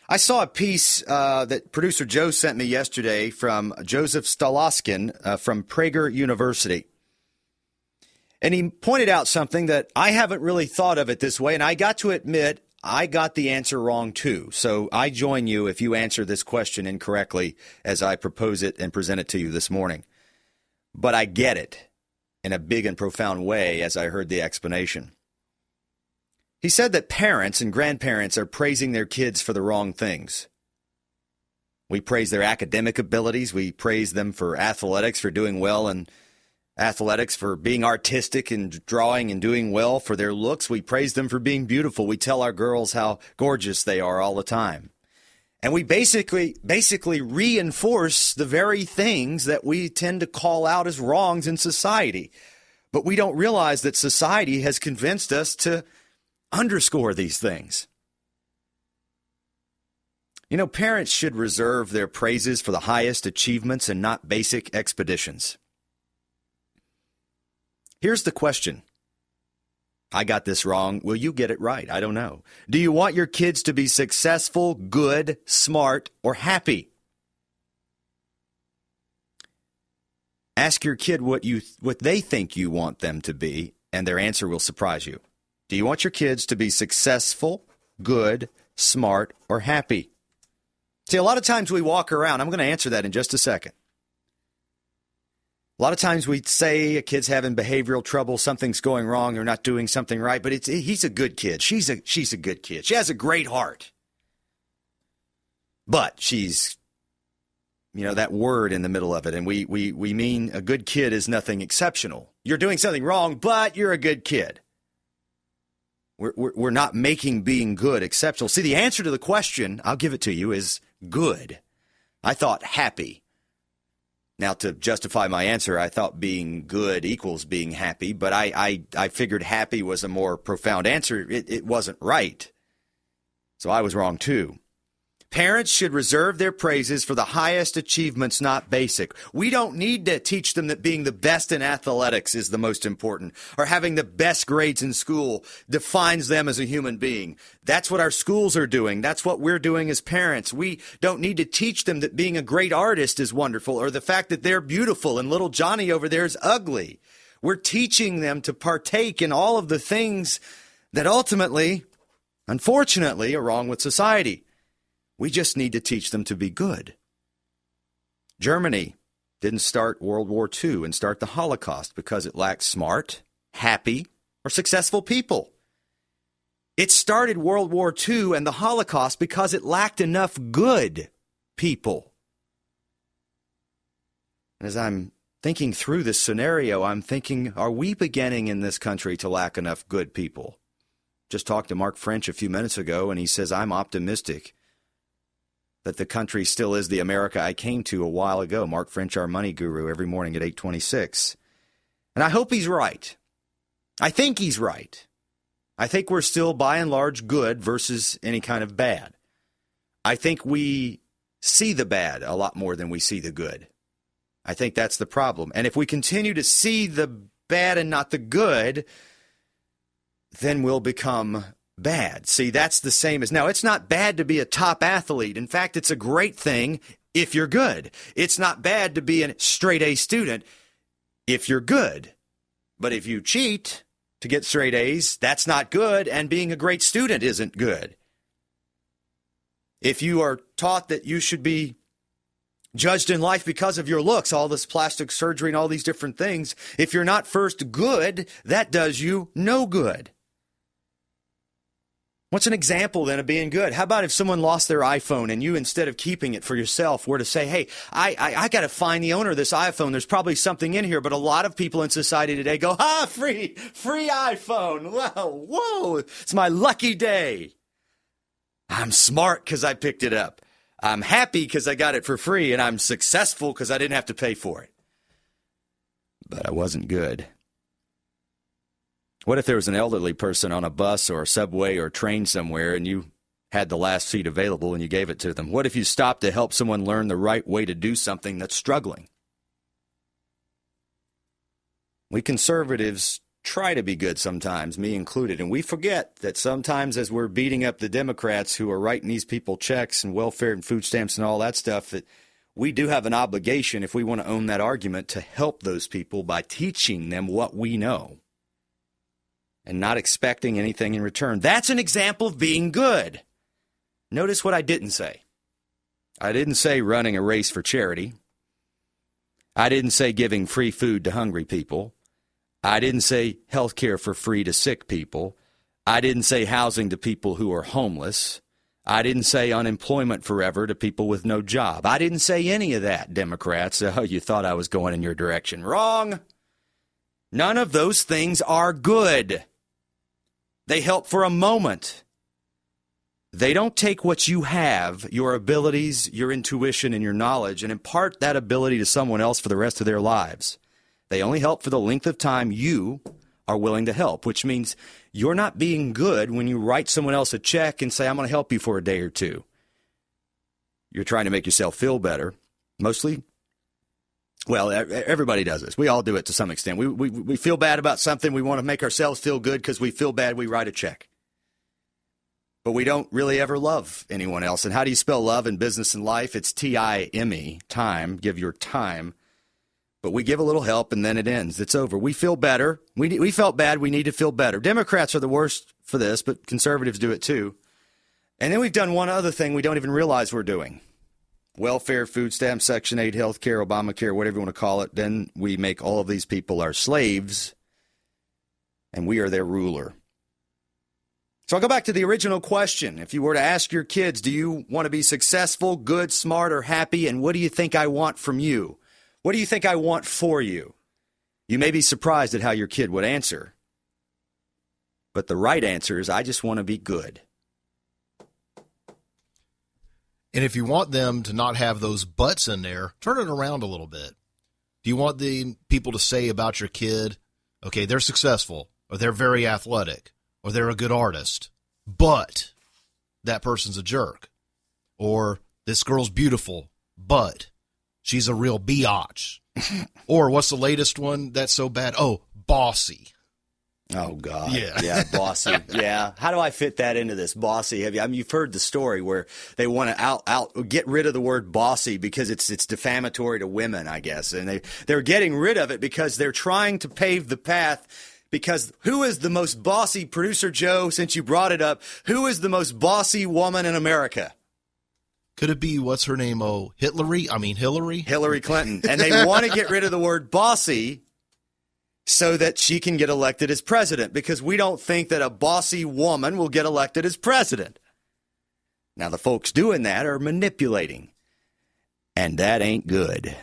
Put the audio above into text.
I saw a piece that producer Joe sent me yesterday from Joseph Stoloskin from Prager University. And he pointed out something that I haven't really thought of it this way, and I got to admit I got the answer wrong too. So I join you if you answer this question incorrectly as I propose it and present it to you this morning. But I get it in a big and profound way as I heard the explanation. He said that parents and grandparents are praising their kids for the wrong things. We praise their academic abilities. We praise them for athletics, for doing well in athletics, for being artistic and drawing and doing well, for their looks. We praise them for being beautiful. We tell our girls how gorgeous they are all the time. And we basically reinforce the very things that we tend to call out as wrongs in society. But we don't realize that society has convinced us to underscore these things. You know, parents should reserve their praises for the highest achievements and not basic expeditions. Here's the question. I got this wrong. Will you get it right? I don't know. Do you want your kids to be successful, good, smart, or happy? Ask your kid what they think you want them to be, and their answer will surprise you. Do you want your kids to be successful, good, smart, or happy? See, a lot of times we walk around. I'm going to answer that in just a second. A lot of times we say a kid's having behavioral trouble, something's going wrong, they're not doing something right, but he's a good kid. She's a good kid. She has a great heart. But she's, that word in the middle of it, and we mean a good kid is nothing exceptional. You're doing something wrong, but you're a good kid. We're not making being good exceptional. See, the answer to the question, I'll give it to you, is good. I thought happy. Now, to justify my answer, I thought being good equals being happy, but I figured happy was a more profound answer. It wasn't right. So I was wrong, too. Parents should reserve their praises for the highest achievements, not basic. We don't need to teach them that being the best in athletics is the most important, or having the best grades in school defines them as a human being. That's what our schools are doing. That's what we're doing as parents. We don't need to teach them that being a great artist is wonderful, or the fact that they're beautiful and little Johnny over there is ugly. We're teaching them to partake in all of the things that ultimately, unfortunately, are wrong with society. We just need to teach them to be good. Germany didn't start World War II and start the Holocaust because it lacked smart, happy, or successful people. It started World War II and the Holocaust because it lacked enough good people. And as I'm thinking through this scenario, I'm thinking, are we beginning in this country to lack enough good people? Just talked to Mark French a few minutes ago, and he says, I'm optimistic that the country still is the America I came to a while ago. Mark French, our money guru, every morning at 8:26. And I hope he's right. I think he's right. I think we're still, by and large, good versus any kind of bad. I think we see the bad a lot more than we see the good. I think that's the problem. And if we continue to see the bad and not the good, then we'll become bad. See, that's the same as now. It's not bad to be a top athlete. In fact, it's a great thing if you're good. It's not bad to be a straight A student if you're good. But if you cheat to get straight A's, that's not good, and being a great student isn't good. If you are taught that you should be judged in life because of your looks, all this plastic surgery and all these different things, if you're not first good, that does you no good. What's an example, then, of being good? How about if someone lost their iPhone and you, instead of keeping it for yourself, were to say, hey, I got to find the owner of this iPhone. There's probably something in here. But a lot of people in society today go, free iPhone. Whoa, it's my lucky day. I'm smart because I picked it up. I'm happy because I got it for free. And I'm successful because I didn't have to pay for it. But I wasn't good. What if there was an elderly person on a bus or a subway or train somewhere and you had the last seat available and you gave it to them? What if you stopped to help someone learn the right way to do something that's struggling? We conservatives try to be good sometimes, me included. And we forget that sometimes as we're beating up the Democrats who are writing these people checks and welfare and food stamps and all that stuff, that we do have an obligation, if we want to own that argument, to help those people by teaching them what we know and not expecting anything in return. That's an example of being good. Notice what I didn't say. I didn't say running a race for charity. I didn't say giving free food to hungry people. I didn't say health care for free to sick people. I didn't say housing to people who are homeless. I didn't say unemployment forever to people with no job. I didn't say any of that, Democrats. Oh, you thought I was going in your direction. Wrong. None of those things are good. They help for a moment. They don't take what you have, your abilities, your intuition, and your knowledge, and impart that ability to someone else for the rest of their lives. They only help for the length of time you are willing to help, which means you're not being good when you write someone else a check and say, I'm going to help you for a day or two. You're trying to make yourself feel better. Mostly, well, everybody does this. We all do it to some extent. We feel bad about something. We want to make ourselves feel good because we feel bad. We write a check. But we don't really ever love anyone else. And how do you spell love in business and life? It's T-I-M-E, time, give your time. But we give a little help and then it ends. It's over. We feel better. We felt bad. We need to feel better. Democrats are the worst for this, but conservatives do it too. And then we've done one other thing we don't even realize we're doing. Welfare, food stamps, Section 8, health care, Obamacare, whatever you want to call it. Then we make all of these people our slaves and we are their ruler. So I'll go back to the original question. If you were to ask your kids, do you want to be successful, good, smart, or happy? And what do you think I want from you? What do you think I want for you? You may be surprised at how your kid would answer. But the right answer is, I just want to be good. And if you want them to not have those buts in there, turn it around a little bit. Do you want the people to say about your kid, okay, they're successful, or they're very athletic, or they're a good artist, but that person's a jerk. Or this girl's beautiful, but she's a real biatch. Or what's the latest one that's so bad? Oh, bossy. Oh, God. Yeah, bossy. Yeah. How do I fit that into this? Bossy. You've heard the story where they want to get rid of the word bossy because it's defamatory to women, I guess. And they're getting rid of it because they're trying to pave the path. Because who is the most bossy, Producer Joe, since you brought it up, who is the most bossy woman in America? Could it be, what's her name? Oh, Hillary? Hillary Clinton. And they want to get rid of the word bossy so that she can get elected as president, because we don't think that a bossy woman will get elected as president. Now, the folks doing that are manipulating, and that ain't good.